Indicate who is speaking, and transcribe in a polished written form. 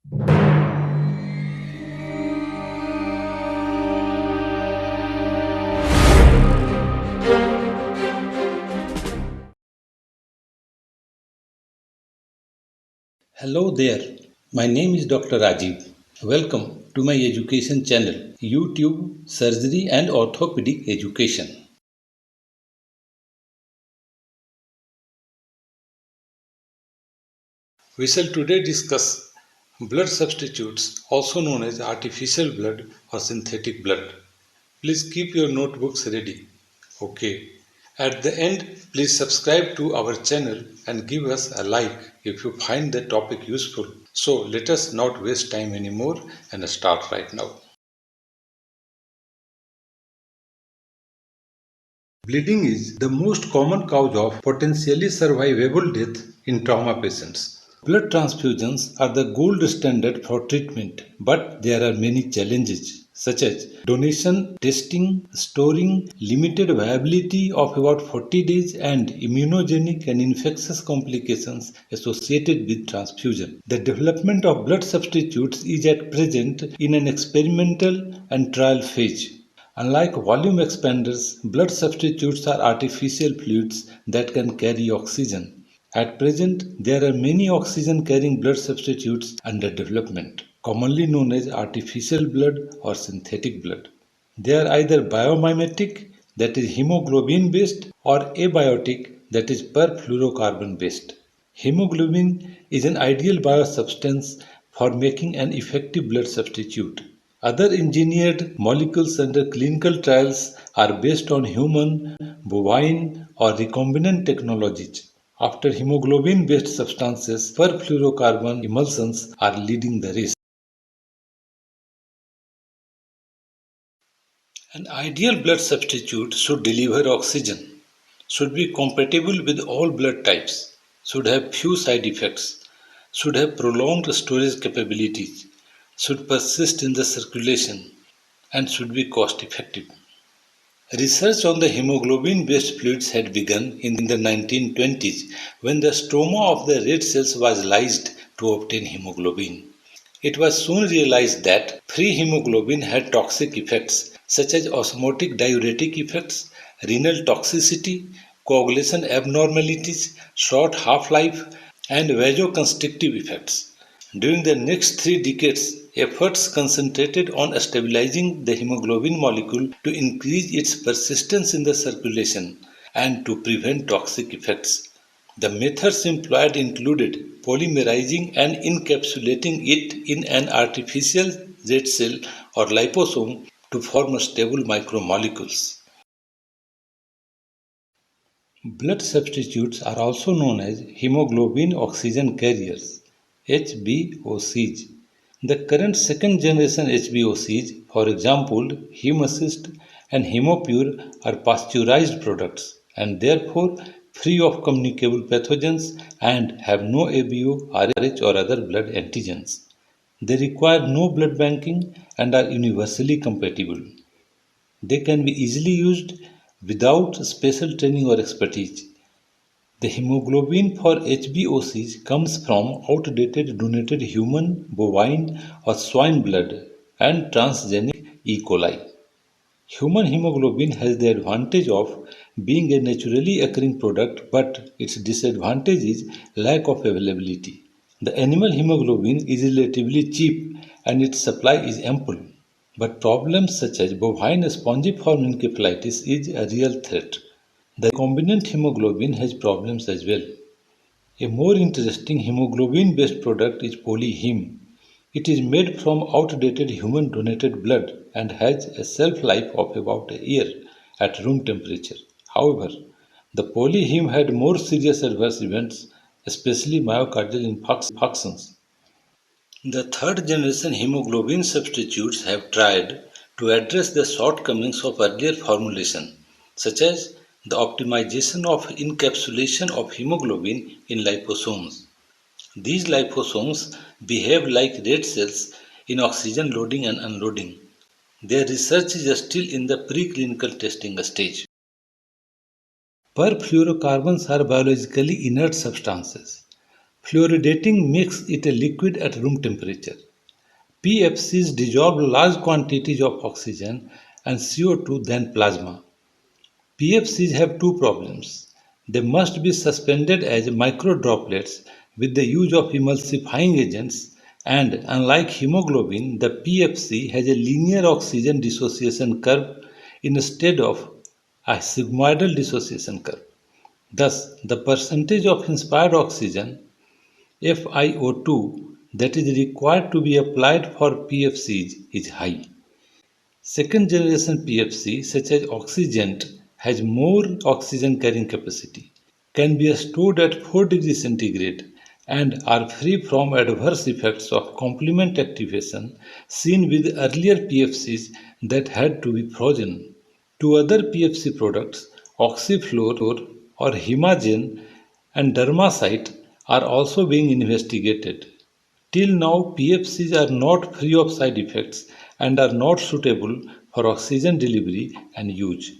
Speaker 1: Hello there, my name is Dr. Rajiv. Welcome to my education channel, YouTube Surgery and Orthopedic Education. We shall today discuss blood substitutes, also known as artificial blood or synthetic blood. Please keep your notebooks ready. Okay. At the end, please subscribe to our channel and give us a like if you find the topic useful. So let us not waste time anymore and start right now. Bleeding is the most common cause of potentially survivable death in trauma patients. Blood transfusions are the gold standard for treatment, but there are many challenges such as donation, testing, storing, limited viability of about 40 days, and immunogenic and infectious complications associated with transfusion. The development of blood substitutes is at present in an experimental and trial phase. Unlike volume expanders, blood substitutes are artificial fluids that can carry oxygen. At present, there are many oxygen carrying blood substitutes under development, commonly known as artificial blood or synthetic blood. They are either biomimetic, that is hemoglobin based, or abiotic, that is perfluorocarbon based. Hemoglobin is an ideal biosubstance for making an effective blood substitute. Other engineered molecules under clinical trials are based on human, bovine, or recombinant technologies. After hemoglobin based substances, perfluorocarbon emulsions are leading the race. An ideal blood substitute should deliver oxygen, should be compatible with all blood types, should have few side effects, should have prolonged storage capabilities, should persist in the circulation, and should be cost effective. Research on the hemoglobin based fluids had begun in the 1920s when the stroma of the red cells was lysed to obtain hemoglobin. It was soon realized that free hemoglobin had toxic effects such as osmotic diuretic effects, renal toxicity, coagulation abnormalities, short half life, and vasoconstrictive effects. During the next 3 decades, efforts concentrated on stabilizing the hemoglobin molecule to increase its persistence in the circulation and to prevent toxic effects. The methods employed included polymerizing and encapsulating it in an artificial red cell or liposome to form stable macromolecules. Blood substitutes are also known as hemoglobin oxygen carriers (HBOCs). The current second generation HBOCs, for example hemassist and hemopure, are pasteurized products and therefore free of communicable pathogens and have no ABO, RH or other blood antigens. They require no blood banking and are universally compatible. They can be easily used without special training or expertise. The hemoglobin for HBOCs comes from outdated donated human, bovine, or swine blood and transgenic E. coli. Human hemoglobin has the advantage of being a naturally occurring product, but its disadvantage is lack of availability. The animal hemoglobin is relatively cheap and its supply is ample, but problems such as bovine spongiform encephalitis is a real threat. The recombinant hemoglobin has problems as well. A more interesting hemoglobin based product is polyheme. It is made from outdated human donated blood and has a shelf life of about a year at room temperature. However, the polyheme had more serious adverse events, especially myocardial infarctions. The third generation hemoglobin substitutes have tried to address the shortcomings of earlier formulation, such as the optimization of encapsulation of hemoglobin in liposomes. These liposomes behave like red cells in oxygen loading and unloading. Their research is still in the preclinical testing stage. Perfluorocarbons are biologically inert substances. Fluoridating makes it a liquid at room temperature. PFCs dissolve large quantities of oxygen and CO2 than plasma. PFCs have two problems. They must be suspended as microdroplets with the use of emulsifying agents, and unlike hemoglobin, the PFC has a linear oxygen dissociation curve instead of a sigmoidal dissociation curve. Thus, the percentage of inspired oxygen FiO2 that is required to be applied for PFCs is high. Second generation PFC, such as Oxygent, has more oxygen carrying capacity, can be stored at 4 degrees centigrade, and are free from adverse effects of complement activation seen with earlier PFCs that had to be frozen. Two other PFC products, oxyfluor or hemagen and dermacyte, are also being investigated. Till now, PFCs are not free of side effects and are not suitable for oxygen delivery and use.